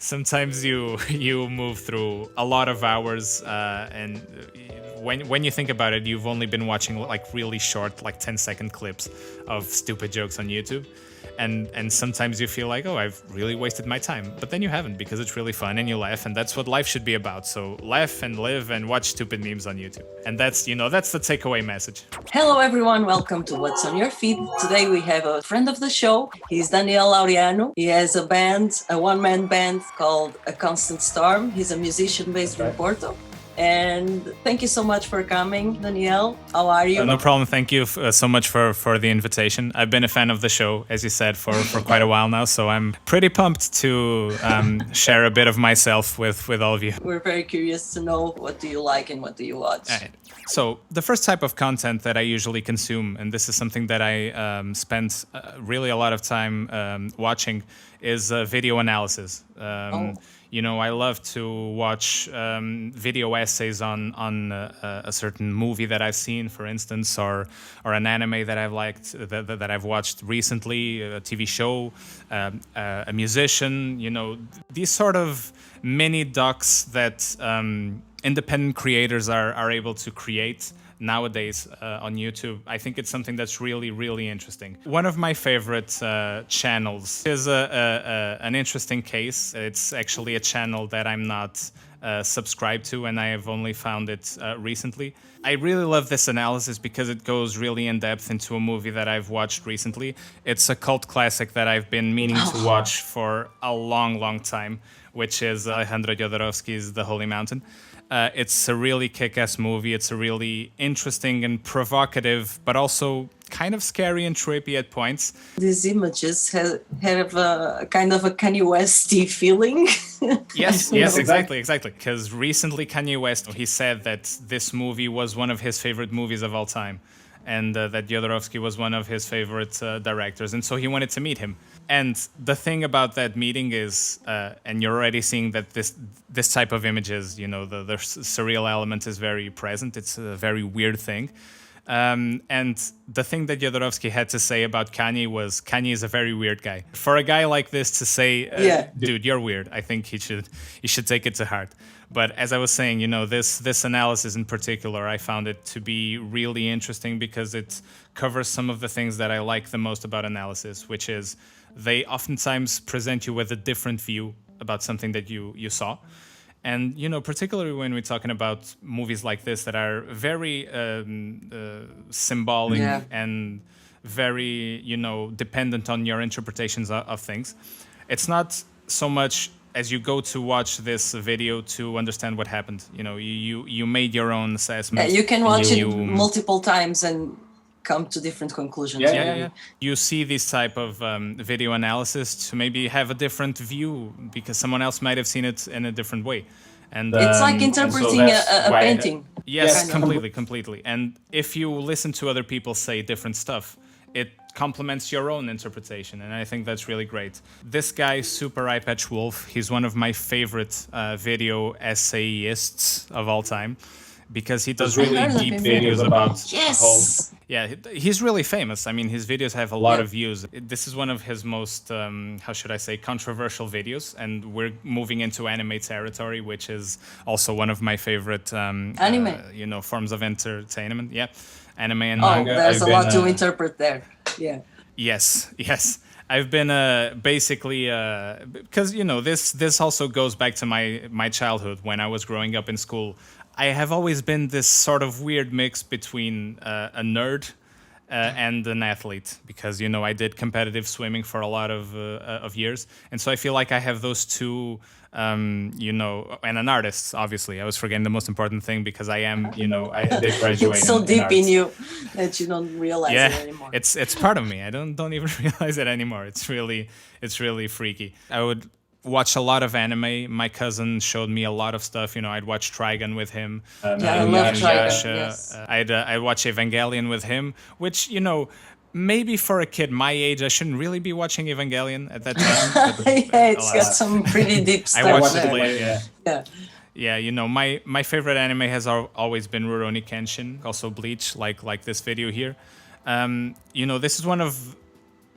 Sometimes you move through a lot of hours, and when you think about it, you've only been watching like really short, like 10-second clips of stupid jokes on YouTube. And sometimes you feel like, oh, I've really wasted my time. But then you haven't, because it's really fun and you laugh, and that's what life should be about. So laugh and live and watch stupid memes on YouTube. And that's the takeaway message. Hello everyone, welcome to What's on Your Feed. Today we have a friend of the show. He's Daniel Laureano. He has a band, a one-man band called A Constant Storm. He's a musician based in Porto. And thank you so much for coming, Daniel. How are you? No problem. Thank you so much for the invitation. I've been a fan of the show, as you said, for quite a while now. So I'm pretty pumped to share a bit of myself with all of you. We're very curious to know, what do you like and what do you watch? All right. So the first type of content that I usually consume, and this is something that I spent really a lot of time watching, is video analysis. You know, I love to watch video essays on a certain movie that I've seen, for instance, or an anime that I've liked, that I've watched recently, a TV show, a musician. You know, these sort of mini docs that independent creators are able to create nowadays on YouTube. I think it's something that's really, really interesting. One of my favorite channels is an interesting case. It's actually a channel that I'm not subscribed to, and I have only found it recently. I really love this analysis because it goes really in depth into a movie that I've watched recently. It's a cult classic that I've been meaning to watch for a long, long time, which is Alejandro Jodorowsky's The Holy Mountain. It's a really kick-ass movie. It's a really interesting and provocative, but also kind of scary and trippy at points. These images have a kind of a Kanye West-y feeling. Yes, exactly. Because recently Kanye West, he said that this movie was one of his favorite movies of all time, and that Jodorowsky was one of his favorite directors, and so he wanted to meet him. And the thing about that meeting is, and you're already seeing that this type of images, you know, the surreal element is very present. It's a very weird thing. And the thing that Jodorowsky had to say about Kanye was, Kanye is a very weird guy. For a guy like this to say, dude, you're weird, I think you should take it to heart. But as I was saying, you know, this analysis in particular, I found it to be really interesting because it covers some of the things that I like the most about analysis, which is they oftentimes present you with a different view about something that you saw. And, you know, particularly when we're talking about movies like this that are very symbolic and very, you know, dependent on your interpretations of things, it's not so much as you go to watch this video to understand what happened. You know, you made your own assessment. Yeah, you can watch it multiple times and come to different conclusions. Yeah. You see this type of video analysis to maybe have a different view because someone else might have seen it in a different way. And it's like interpreting a painting. Yes, completely. And if you listen to other people say different stuff, it complements your own interpretation, and I think that's really great. This guy, Super Eyepatch Wolf, he's one of my favorite video essayists of all time, because he does really deep videos about he's really famous. I mean, his videos have a lot of views. This is one of his most how should I say, controversial videos, and we're moving into anime territory, which is also one of my favorite anime you know, forms of entertainment. Anime and manga. There's a lot to interpret there. Yes. I've been basically because, you know, this also goes back to my childhood when I was growing up in school. I have always been this sort of weird mix between a nerd and an athlete, because, you know, I did competitive swimming for a lot of years, and so I feel like I have those two. You know, and an artist, obviously. I was forgetting the most important thing, because I am, you know, I did graduate. It's so deep in you that you don't realize it anymore. It's part of me. I don't even realize it anymore. It's really freaky. I would watch a lot of anime. My cousin showed me a lot of stuff. You know, I'd watch Trigun with him. I love Trigun. Yes. I'd watch Evangelion with him, which, you know, maybe for a kid my age, I shouldn't really be watching Evangelion at that time. It's got some pretty deep stuff. I watched it later. Yeah, you know, my favorite anime has always been Rurouni Kenshin, also Bleach, like this video here. You know, this is one of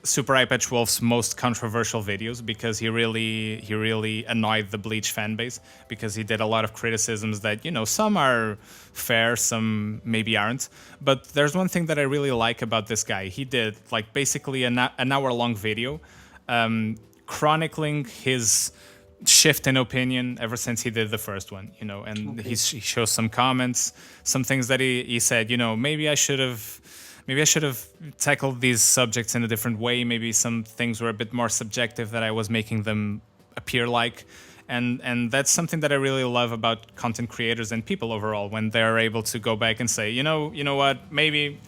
Super Eyepatch Wolf's most controversial videos because he really annoyed the Bleach fan base because he did a lot of criticisms that, you know, some are fair, some maybe aren't. But there's one thing that I really like about this guy. He did like basically an hour-long video chronicling his shift in opinion ever since he did the first one, you know, and he shows some comments, some things that he said, you know, maybe I should have tackled these subjects in a different way. Maybe some things were a bit more subjective that I was making them appear like. And that's something that I really love about content creators and people overall, when they're able to go back and say, you know what, maybe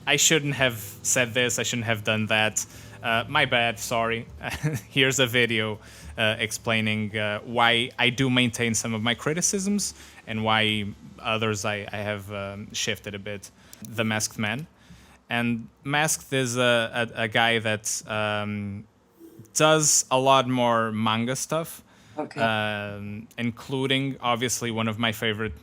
I shouldn't have said this, I shouldn't have done that. My bad, sorry. Here's a video explaining why I do maintain some of my criticisms and why others I have shifted a bit. The Masked Man. And Masked is a guy that does a lot more manga stuff, including obviously one of my favorite,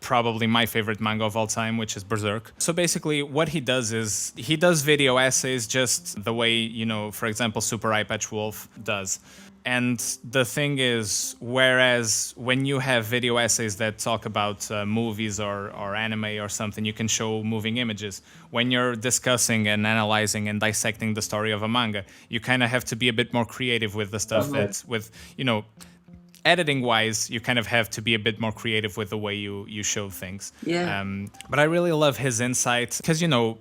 probably my favorite manga of all time, which is Berserk. So basically what he does is he does video essays just the way, you know, for example, Super Eyepatch Wolf does. And the thing is, whereas when you have video essays that talk about movies or anime or something, you can show moving images. When you're discussing and analyzing and dissecting the story of a manga, you kind of have to be a bit more creative with the stuff that's with, you know, editing wise, you kind of have to be a bit more creative with the way you show things. Yeah. But I really love his insight because, you know,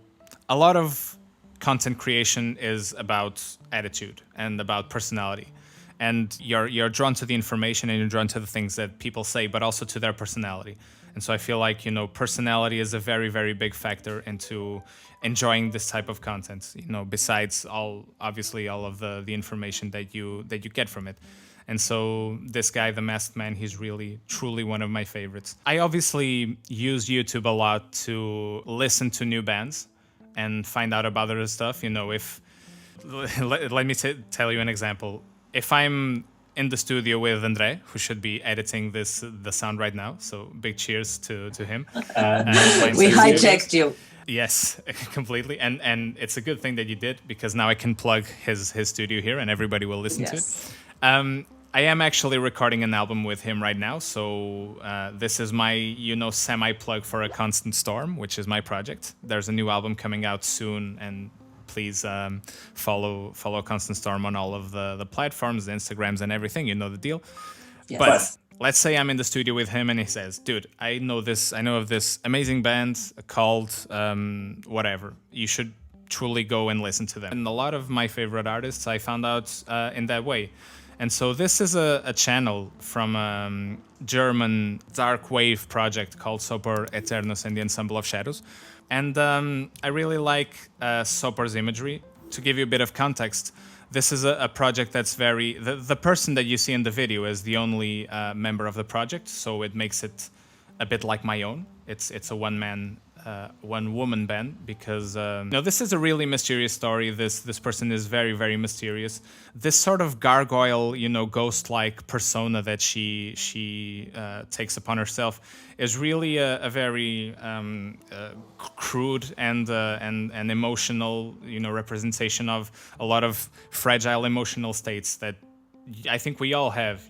a lot of content creation is about attitude and about personality. And you're drawn to the information and you're drawn to the things that people say, but also to their personality. And so I feel like, you know, personality is a very, very big factor into enjoying this type of content, you know, besides obviously all of the information that you get from it. And so this guy, the Masked Man, he's really, truly one of my favorites. I obviously use YouTube a lot to listen to new bands and find out about other stuff. You know, if let me tell you an example. If I'm in the studio with Andre, who should be editing the sound right now, so big cheers to him. We hijacked you. Yes, completely, and it's a good thing that you did, because now I can plug his studio here and everybody will listen to it. I am actually recording an album with him right now, so this is my, you know, semi-plug for A Constant Storm, which is my project. There's a new album coming out soon, and please follow Constant Storm on all of the platforms, the Instagrams and everything. You know the deal. Yes. But let's say I'm in the studio with him and he says, dude, I know of this amazing band called whatever. You should truly go and listen to them. And a lot of my favorite artists I found out in that way. And so this is a channel from a German dark wave project called Sopor Eternus and the Ensemble of Shadows. And I really like Sopor's imagery. To give you a bit of context, this is a project that's very... The person that you see in the video is the only member of the project, so it makes it a bit like my own. It's a one-woman band, because this is a really mysterious story. This person is very, very mysterious. This sort of gargoyle, ghost-like persona that she takes upon herself is really a very crude and emotional, representation of a lot of fragile emotional states that I think we all have.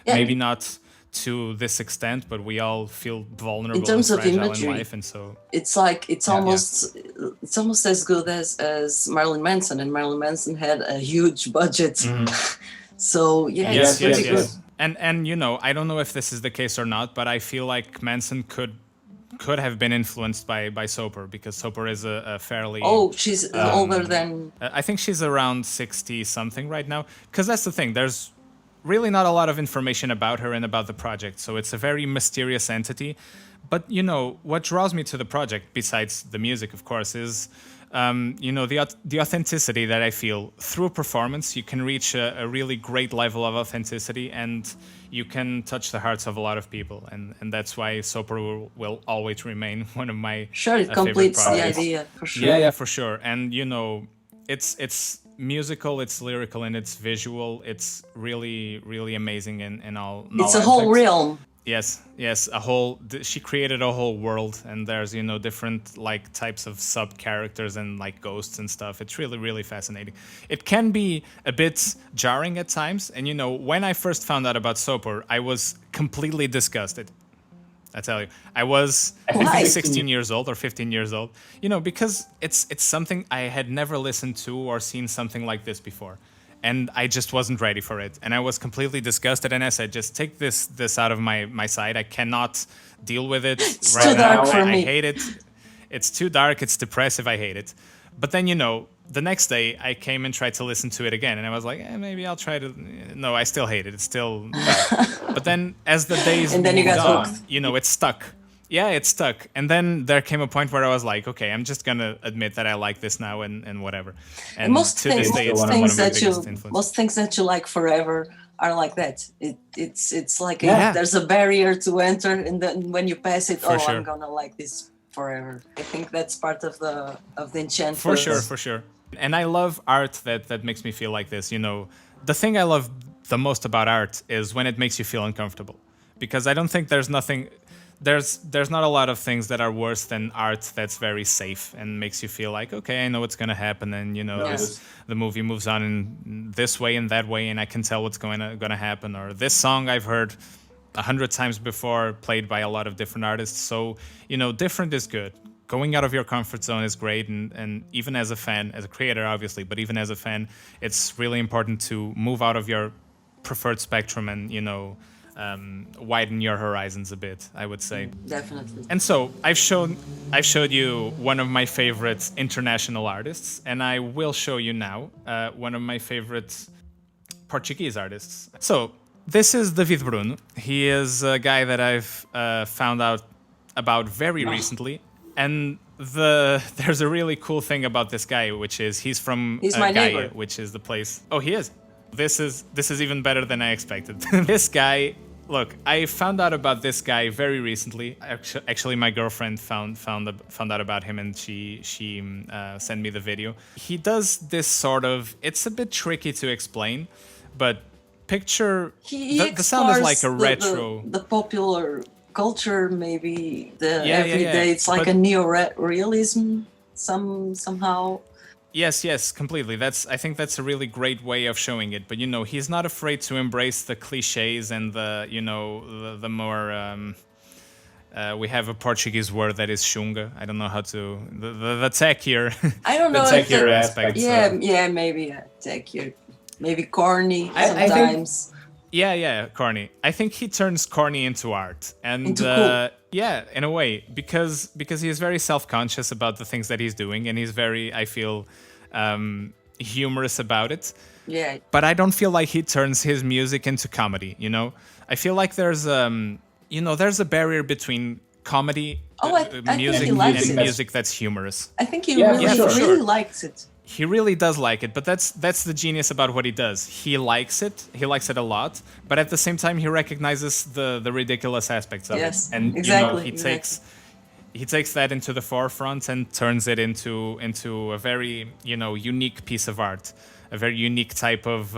Maybe not to this extent, but we all feel vulnerable in terms and of fragile imagery, in life, and so it's like it's almost as good as Marilyn Manson, and Marilyn Manson had a huge budget. So it's pretty good. And I don't know if this is the case or not, but I feel like Manson could have been influenced by Sopor, because Sopor is a fairly... Oh, she's older than... I think she's around 60 something right now, because that's the thing, there's really not a lot of information about her and about the project, so it's a very mysterious entity. But what draws me to the project, besides the music of course, is the authenticity that I feel. Through performance you can reach a really great level of authenticity, and you can touch the hearts of a lot of people, and that's why Sopor will always remain one of my it completes the idea, for sure. Yeah, for sure. And it's musical, it's lyrical, and it's visual. It's really, really amazing in all it's a aspects. whole realm. Yes, she created a whole world, and there's, different like types of sub characters and like ghosts and stuff. It's really, really fascinating. It can be a bit jarring at times, and when I first found out about Sopor, I was completely disgusted. I tell you, I was I think Why? 16 years old or 15 years old, because it's something I had never listened to or seen something like this before. And I just wasn't ready for it. And I was completely disgusted. And I said, just take this out of my side. I cannot deal with it It's right too now. dark for I me. hate it. It's too dark. It's depressive. I hate it. But then, the next day I came and tried to listen to it again. And I was like, maybe I'll try to. No, I still hate it. It's still dark. But then as the days And then you moved got on, hooked. it stuck. Yeah, it stuck. And then there came a point where I was like, okay, I'm just going to admit that I like this now and whatever. And Most to this things, day, it's most still one things of my that you, biggest influences. most things that you like forever are like that. It's like Yeah. there's a barrier to enter, and then when you pass it, For sure. I'm gonna like this forever. I think that's part of the enchant. For sure. And I love art that makes me feel like this. The thing I love the most about art is when it makes you feel uncomfortable. Because I don't think there's not a lot of things that are worse than art that's very safe and makes you feel like, okay, I know what's gonna happen, and the movie moves on in this way and that way, and I can tell what's gonna happen. Or this song I've heard 100 times before, played by a lot of different artists. So different is good. Going out of your comfort zone is great, and even as a fan, as a creator obviously, but even as a fan, it's really important to move out of your preferred spectrum and widen your horizons a bit, I would say. Definitely. And so I've showed you one of my favorite international artists, and I will show you now one of my favorite Portuguese artists. So this is David Bruno. He is a guy that I've found out about very recently, and there's a really cool thing about this guy, which is he's from He's my Gaia, neighbor. which is the place. Oh, he is. This is even better than I expected. This guy, look, I found out about this guy very recently. Actually, my girlfriend found out about him, and she sent me the video. He does this sort of. It's a bit tricky to explain, but picture He the sound is like a explores retro. the popular culture, maybe the Yeah, everyday. It's like but- a neo-realism somehow. Yes, completely. I think that's a really great way of showing it. But he's not afraid to embrace the cliches and the more. We have a Portuguese word that is chunga. I don't know how to the techier. I don't the know if techier the- aspects. Yeah, maybe take you, maybe corny I think- sometimes. Yeah, corny. I think he turns corny into art, and Into cool. yeah, in a way, because he is very self-conscious about the things that he's doing, and he's very, I feel, humorous about it. Yeah, But I don't feel like he turns his music into comedy. I feel like there's there's a barrier between comedy, Oh, I think he music, likes and it. music that's humorous. I think he Yeah, really, for sure. really likes it. He really does like it, but that's the genius about what he does. He likes it. He likes it a lot, but at the same time, he recognizes the ridiculous aspects of Yes, it, and exactly, he takes that into the forefront and turns it into a very unique piece of art, a very unique type of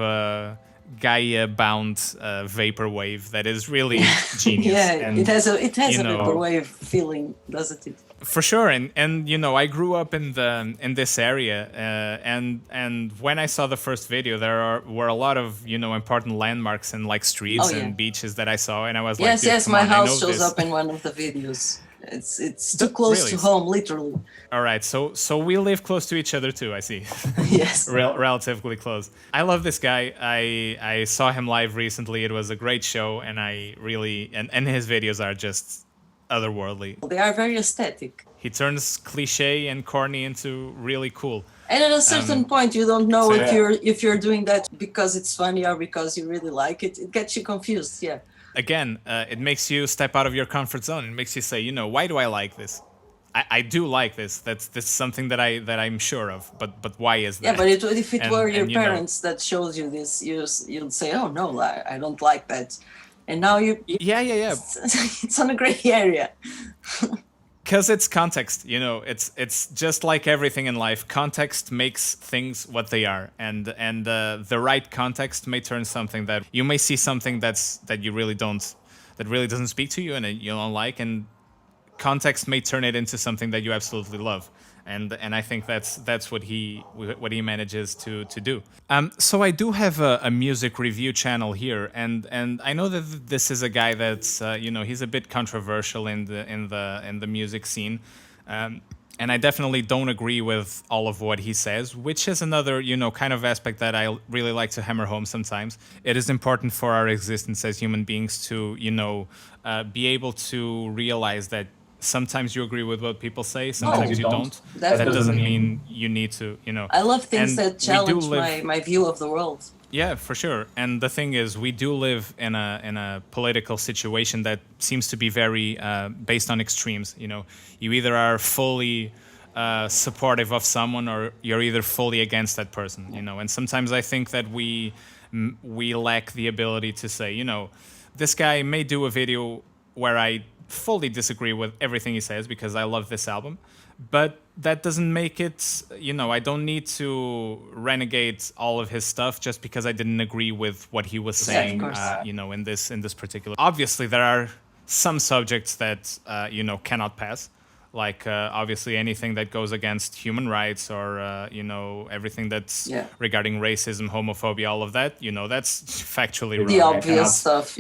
Gaia-bound vaporwave that is really genius. Yeah, And, it has a you know- vaporwave feeling, doesn't it? For sure, and I grew up in this area, and when I saw the first video, were a lot of important landmarks and like streets Oh, yeah. and beaches that I saw, and I was Yes, like, "Dude, yes, come my on, I house know shows this." up in one of the videos. It's too close Really? to home, literally. All right, so we live close to each other too. I see, Yes. relatively close. I love this guy. I saw him live recently. It was a great show, and I really and his videos are just otherworldly. They are very aesthetic. He turns cliche and corny into really cool. And at a certain point, you don't know so if yeah. you're doing that because it's funny or because you really like it. It gets you confused. Yeah. Again, it makes you step out of your comfort zone. It makes you say, why do I like this? I do like this. That's something that I'm sure of. But why is that? Yeah, but if it And- were your and, you know- parents that shows you this, you'd say, "Oh no, I don't like that," and now Yeah. it's on a gray area. Because it's context, it's just like everything in life. Context makes things what they are, and the right context may turn something that you may see something that you really don't that really doesn't speak to you and you don't like, and context may turn it into something that you absolutely love. And I think that's what he manages to do. So I do have a music review channel here, and I know that this is a guy that's he's a bit controversial in the music scene, and I definitely don't agree with all of what he says, which is another kind of aspect that I really like to hammer home sometimes. It is important for our existence as human beings to be able to realize that sometimes you agree with what people say, sometimes you don't. That doesn't mean you need to, I love things and that challenge my view of the world. Yeah, for sure. And the thing is, we do live in a political situation that seems to be very based on extremes. You either are fully supportive of someone, or you're either fully against that person. And sometimes I think that we lack the ability to say, this guy may do a video where I fully disagree with everything he says because I love this album, but that doesn't make it, I don't need to renegade all of his stuff just because I didn't agree with what he was saying, in this particular. Obviously, there are some subjects that, cannot pass. Like, obviously, anything that goes against human rights or, everything that's regarding racism, homophobia, all of that, that's factually wrong. The obvious stuff,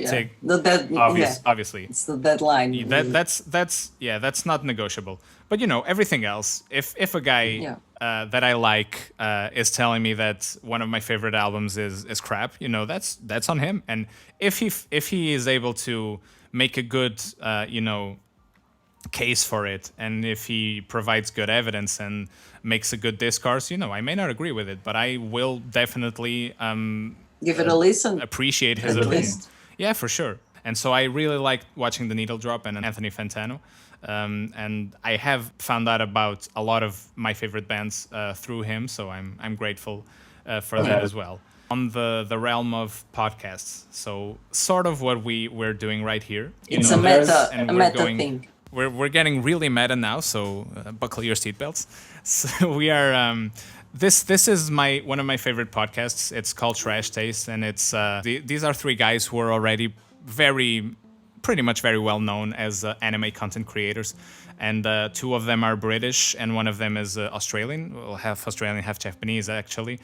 Obviously. It's the deadline. That's not negotiable. But, everything else, if a guy that I like is telling me that one of my favorite albums is crap, that's on him. And if he is able to make a good, case for it, and if he provides good evidence and makes a good discourse, I may not agree with it, but I will definitely give it a listen, appreciate his opinion. Yeah, for sure. And so I really like watching The Needle Drop and Anthony Fantano, and I have found out about a lot of my favorite bands through him, so I'm grateful for that as well. On the realm of podcasts, so sort of what we're doing right here. It's a meta thing. We're getting really meta now, so buckle your seatbelts. So we are. This is one of my favorite podcasts. It's called Trash Taste, and it's these are three guys who are already pretty much very well known as anime content creators, and two of them are British, and one of them is Australian. Well, half Australian, half Japanese, actually.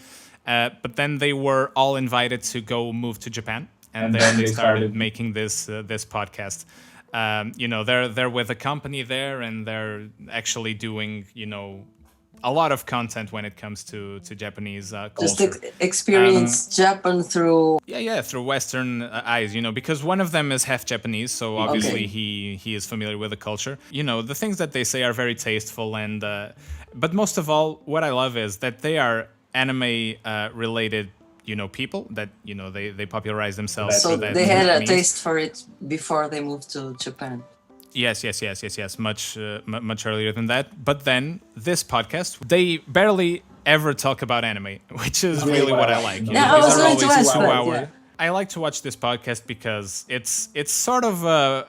But then they were all invited to go move to Japan, and then they started making this podcast. They're with a company there, and they're actually doing, a lot of content when it comes to Japanese culture. Just experience Japan through... through Western eyes, because one of them is half Japanese, so obviously he is familiar with the culture. The things that they say are very tasteful, and but most of all, what I love is that they are anime related people that they popularize themselves. So they had a taste for it before they moved to Japan. Yes. Much earlier than that. But then this podcast, they barely ever talk about anime, which is really what I like. I was going to ask that. I like to watch this podcast because it's sort of a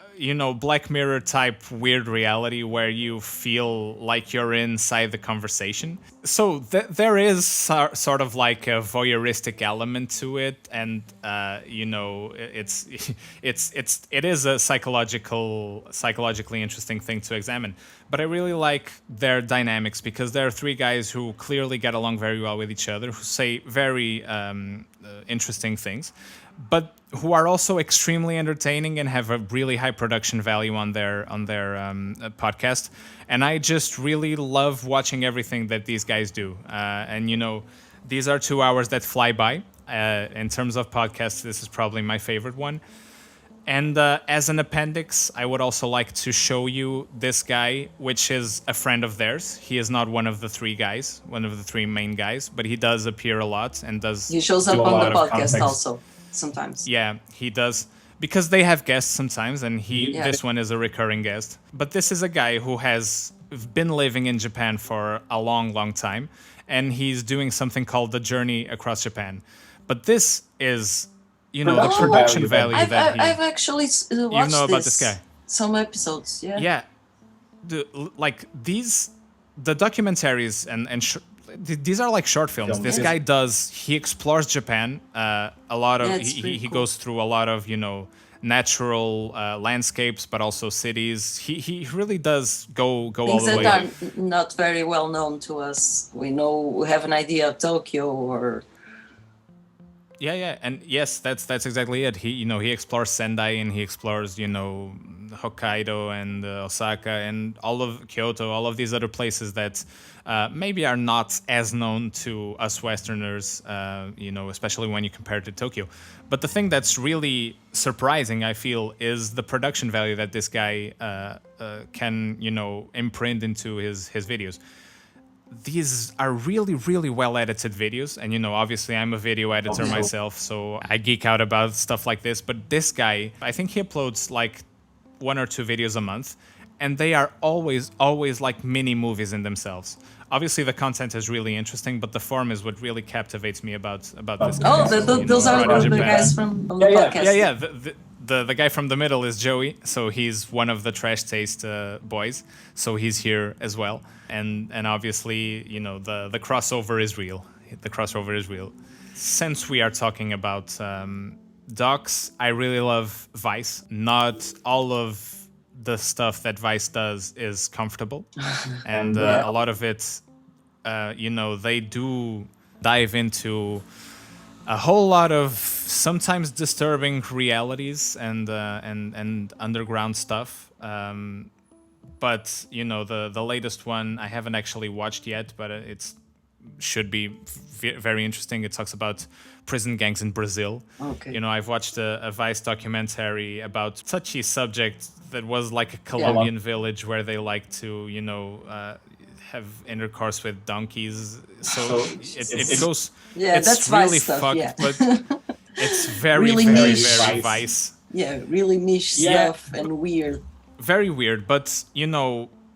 Black Mirror type weird reality where you feel like you're inside the conversation. So there is sort of like a voyeuristic element to it, and it is a psychologically interesting thing to examine. But I really like their dynamics because there are three guys who clearly get along very well with each other, who say very interesting things, but who are also extremely entertaining and have a really high production value on their podcast. And I just really love watching everything that these guys do. And these are 2 hours that fly by. In terms of podcasts, this is probably my favorite one. And as an appendix, I would also like to show you this guy, which is a friend of theirs. He is not one of the three main guys, but he does appear a lot and does. He shows up on the podcast also sometimes. Yeah, he does, because they have guests sometimes, and this one is a recurring guest. But this is a guy who has been living in Japan for a long, long time, and he's doing something called The Journey Across Japan. But this is, the production value that I've actually watched about this guy. Some episodes, Yeah. The documentaries and these are like short films. This guy he explores Japan a lot of. He goes through a lot of natural landscapes, but also cities. He really does go all Things the that way. are not very well known to us. We have an idea of Tokyo or Yeah, and yes, that's exactly it. He explores Sendai and he explores Hokkaido and Osaka and all of Kyoto, all of these other places that maybe are not as known to us Westerners, especially when you compare it to Tokyo. But the thing that's really surprising, I feel, is the production value that this guy can imprint into his videos. These are really, really well edited videos. And, obviously I'm a video editor myself, so I geek out about stuff like this. But this guy, I think he uploads like 1 or 2 videos a month, and they are always like mini movies in themselves. Obviously the content is really interesting, but the form is what really captivates me about this guy. oh, those are the guys from the podcast. Yeah. The guy from the middle is Joey, so he's one of the Trash Taste boys, so he's here as well. And obviously, the crossover is real. The crossover is real. Since we are talking about docs, I really love Vice. Not all of the stuff that Vice does is comfortable, and a lot of it, they do dive into a whole lot of sometimes disturbing realities and underground stuff. But the latest one I haven't actually watched yet, but it's should be very interesting. It talks about prison gangs in Brazil. Okay. I've watched a Vice documentary about touchy subject that was like a Colombian village where they like to have intercourse with donkeys. So it goes. Yeah, it's that's really Vice stuff, fucked, yeah. but it's very, Really very, niche. very Vice. Yeah, really niche stuff and weird. Very weird, but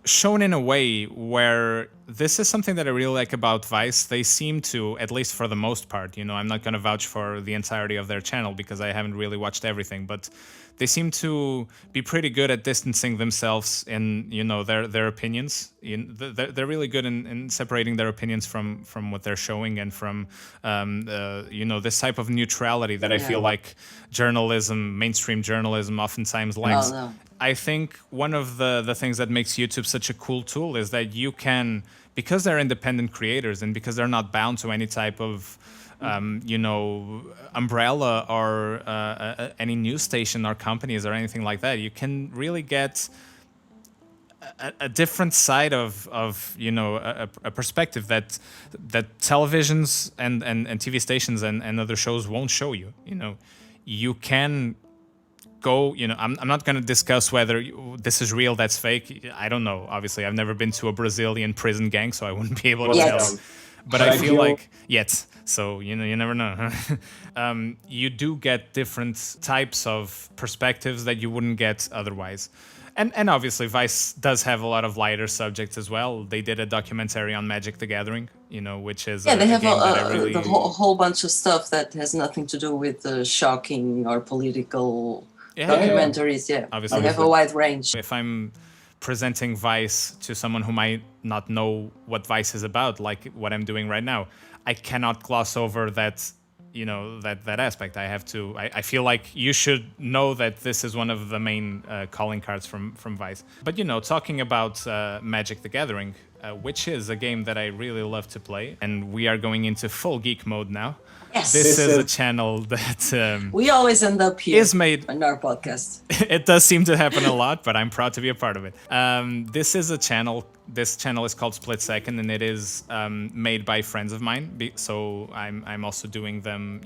shown in a way where this is something that I really like about Vice. They seem to, at least for the most part, I'm not going to vouch for the entirety of their channel because I haven't really watched everything, but they seem to be pretty good at distancing themselves in their opinions. They're really good in separating their opinions from what they're showing and from this type of neutrality that I feel like mainstream journalism oftentimes lacks. No. I think one of the things that makes YouTube such a cool tool is that you can, because they're independent creators and because they're not bound to any type of umbrella or any news station or companies or anything like that, you can really get a different side of a perspective that televisions and TV stations and other shows won't show you. You can go, I'm not going to discuss whether this is real, that's fake. I don't know. Obviously, I've never been to a Brazilian prison gang, so I wouldn't be able to tell. But I feel like so you never know. You do get different types of perspectives that you wouldn't get otherwise. And obviously Vice does have a lot of lighter subjects as well. They did a documentary on Magic the Gathering, which is they have really... a whole bunch of stuff that has nothing to do with shocking or political documentaries. Yeah, obviously they have a wide range. If I'm presenting Vice to someone who might not know what Vice is about, like what I'm doing right now, I cannot gloss over that that aspect. I feel like you should know that this is one of the main calling cards from Vice. But talking about Magic the Gathering, which is a game that I really love to play, and we are going into full geek mode now. Yes. This is a channel that we always end up here is made on our podcast. It does seem to happen a lot, but I'm proud to be a part of it. This is a channel. This channel is called SplitSecond, and it is made by friends of mine. So I'm also doing them,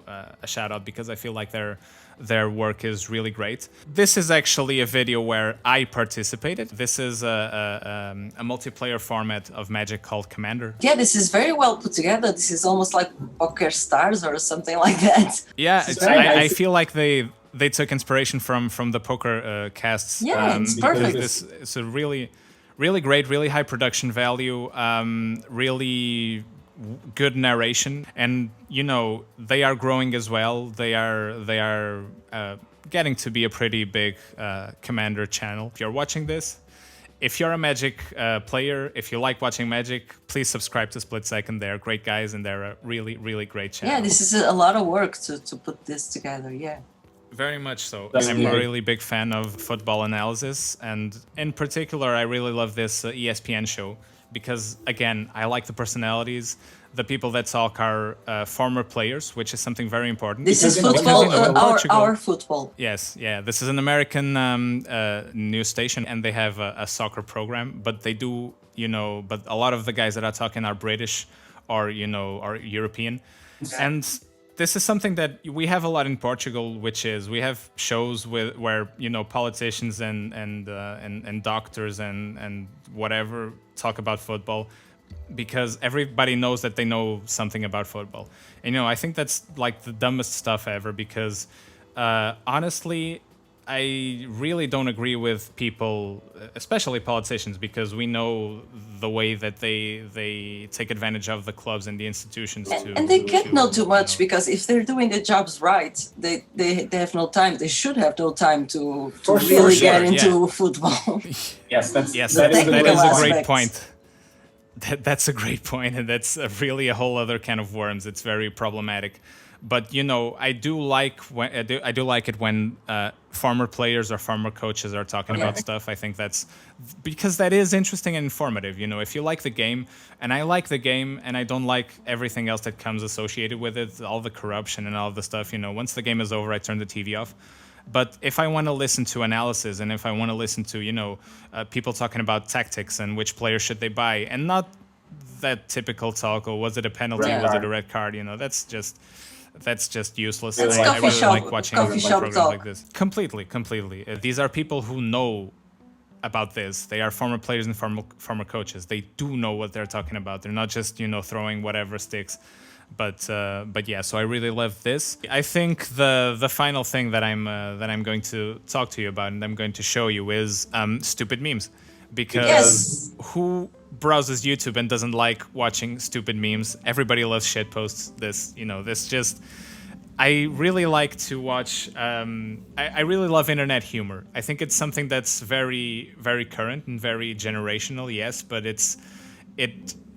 a shout out because I feel like their work is really great. This is actually a video where I participated. This is a multiplayer format of Magic called Commander. Yeah, this is very well put together. This is almost like Poker Stars or something like that. Yeah, I feel like they took inspiration from the poker casts. Yeah, it's perfect. It's a really great, really high production value, really good narration, and they are growing as well. They are getting to be a pretty big Commander channel. If you're watching this, if you're a Magic player, if you like watching Magic, please subscribe to SplitSecond. They're great guys and they're a really, really great channel. Yeah, this is a lot of work to put this together. Yeah. Very much so. That's I'm a good. really big fan of football analysis, and in particular, I really love this ESPN show because, again, I like the personalities. The people that talk are former players, which is something very important. This is Because, football, you know, in our, Portugal- our football. Yes, yeah. This is an American news station, and they have a soccer program. But they do, you know, but a lot of the guys that are talking are British, or you know, are European, and this is something that we have a lot in Portugal, which is we have shows where you know politicians and doctors and whatever talk about football, because everybody knows that they know something about football. And, you know, I think that's like the dumbest stuff ever because honestly, I really don't agree with people, especially politicians, because we know the way that they take advantage of the clubs and the institutions to. And they can't know too much you know. because if they're doing the jobs right, they have no time. They should have no time to For really sure, get yeah. into football. Yes, Yes, that is a technical that is a point. great aspects. point. That's a great point, and that's really a whole other can of worms. It's very problematic. But you know, I do like it when former players or former coaches are talking about stuff. I think that's because that is interesting and informative. You know, if you like the game, and I like the game, and I don't like everything else that comes associated with it, all the corruption and all the stuff. You know, once the game is over, I turn the TV off. But if I want to listen to analysis and if I want to listen to, you know, people talking about tactics and which player should they buy, and not that typical talk, or was it a penalty, Red was it card. a red card, you know, that's just useless. It's I coffee really shop- like watching coffee shop programs talk. like this. Completely. These are people who know about this. They are former players and former coaches. They do know what they're talking about. They're not just, you know, throwing whatever sticks. But yeah, so I really love this. I think the final thing that I'm going to talk to you about and I'm going to show you is stupid memes, because Yes. who browses YouTube and doesn't like watching stupid memes? Everybody loves shit posts. I really like to watch. I really love internet humor. I think it's something that's very, very current and very generational. Yes, but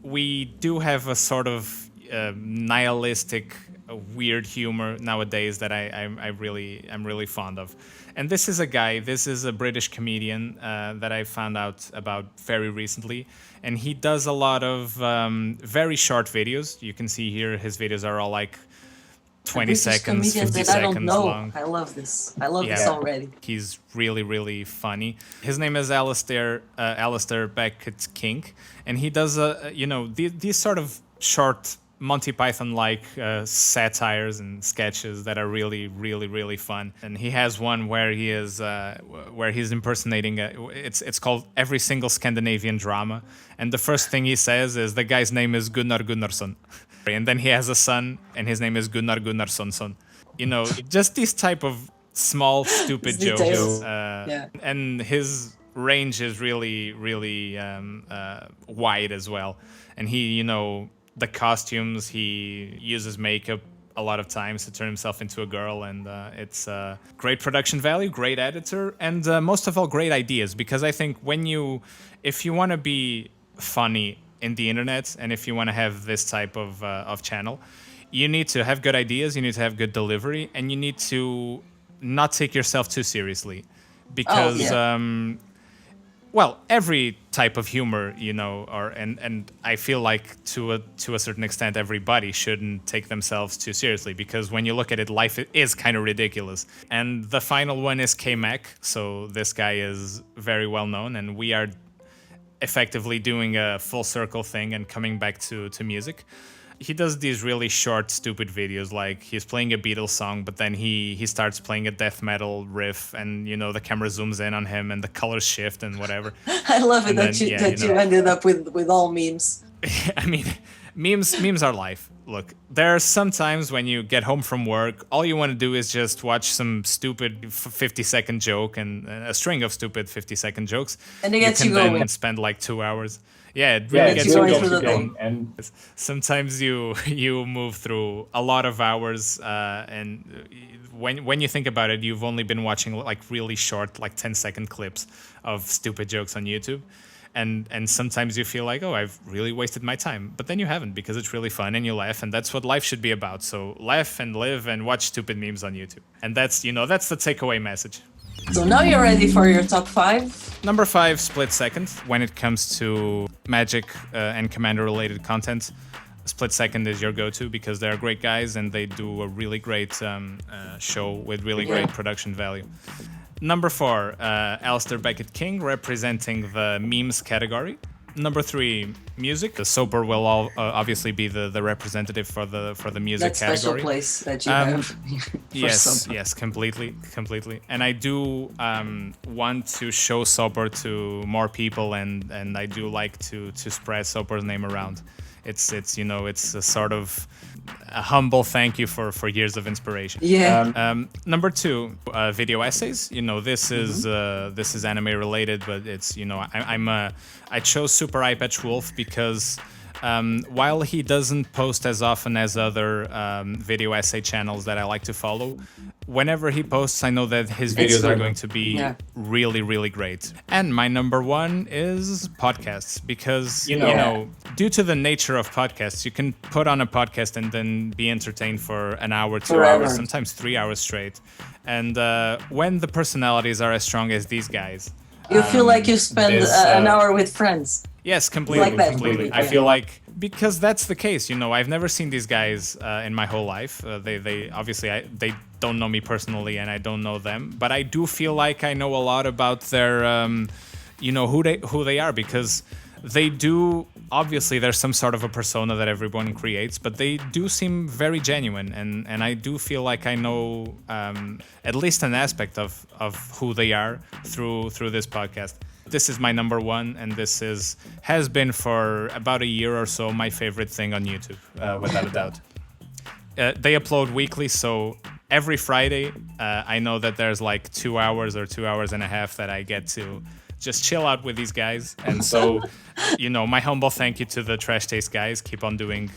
we do have a sort of nihilistic, weird humor nowadays that I'm really fond of. And this is a British comedian that I found out about very recently, and he does a lot of very short videos. You can see here his videos are all like 20 British seconds, comedians 50 that I don't seconds know. long. I love this. I love this Yeah. already. He's really, really funny. His name is Alasdair Beckett-King, and he does these sort of short Monty Python-like satires and sketches that are really, really, really fun. And he has one where he's impersonating it's called Every Single Scandinavian Drama, and the first thing he says is the guy's name is Gunnar Gunnarsson, and then he has a son, and his name is Gunnar Gunnarsson. You know, just these type of small, stupid jokes. Details. Yeah. And his range is really, really wide as well. And he, you know, the costumes, he uses makeup a lot of times to turn himself into a girl, and it's great production value, great editor, and most of all, great ideas. Because I think if you want to be funny in the internet, and if you want to have this type of channel, you need to have good ideas, you need to have good delivery, and you need to not take yourself too seriously. Because well, every type of humor, you know, and I feel like to a certain extent, everybody shouldn't take themselves too seriously, because when you look at it, life is kind of ridiculous. And the final one is K-Mac, so this guy is very well known, and we are effectively doing a full circle thing and coming back to music. He does these really short, stupid videos, like he's playing a Beatles song, but then he starts playing a death metal riff, and, you know, the camera zooms in on him and the colors shift and whatever. I love it And that then, you ended up with all memes. I mean, memes are life. Look, there are some times when you get home from work, all you want to do is just watch some stupid 50-second joke and a string of stupid 50-second jokes. And it gets you you can going. then spend like 2 hours. Yeah, it really gets gets you you going through the going. thing. And Sometimes you move through a lot of hours, and when you think about it, you've only been watching like really short, like 10-second clips of stupid jokes on YouTube. and sometimes you feel like, oh, I've really wasted my time, but then you haven't, because it's really fun and you laugh, and that's what life should be about. So laugh and live and watch stupid memes on YouTube, and that's the takeaway message. So now you're ready for your top 5. Number 5, SplitSecond. When it comes to Magic and Commander related content, SplitSecond is your go-to, because they're great guys and they do a really great show with really great production value. Number 4, Alasdair Beckett-King, representing the memes category. Number 3, music. The Soper will obviously be the representative for the music that category. Special place that you have. Yes, completely. And I do want to show Soper to more people, and I do like to spread Soper's name around. It's a sort of a humble thank you for years of inspiration. Yeah. Number 2, video essays. This is anime related, but it's I chose Super Eyepatch Wolf because while he doesn't post as often as other video essay channels that I like to follow, whenever he posts, I know that his videos are going to be really, really great. And my number 1 is podcasts, because due to the nature of podcasts, you can put on a podcast and then be entertained for an hour, 2 hours, sometimes 3 hours straight. And when the personalities are as strong as these guys, you feel like you spend an hour with friends. Yes, completely. Like that. Completely. I feel like, because that's the case. I've never seen these guys in my whole life. They obviously they don't know me personally, and I don't know them. But I do feel like I know a lot about their, who they are, because they do. Obviously, there's some sort of a persona that everyone creates, but they do seem very genuine, and I do feel like I know at least an aspect of who they are through this podcast. This is my number 1, and this has been for about a year or so my favorite thing on YouTube, without a doubt. They upload weekly, so every Friday I know that there's like 2 hours or 2 hours and a half that I get to just chill out with these guys. And so, my humble thank you to the Trash Taste guys. Keep on doing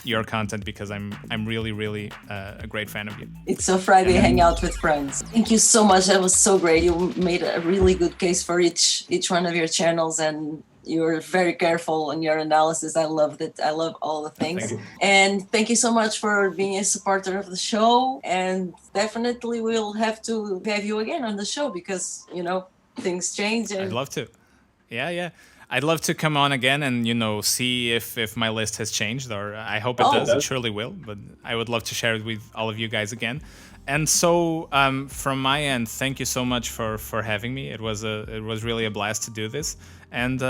your content, because I'm really, really a great fan of you. It's a Friday hangout with friends. Thank you so much. That was so great. You made a really good case for each one of your channels, and you were very careful in your analysis. I loved it. I love all the things. And thank you so much for being a supporter of the show. And definitely we'll have to have you again on the show, because, things change. And I'd love to. Yeah. I'd love to come on again and, see if my list has changed, or I hope it does. It surely will, but I would love to share it with all of you guys again. And so from my end, thank you so much for having me. It was really a blast to do this. And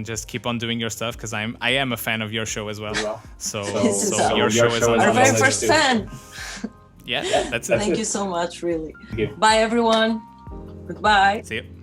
just keep on doing your stuff, because I am a fan of your show as well. So your show is our very first fan. Yeah, that's it. Thank you so much, really. Bye, everyone. Goodbye. See you.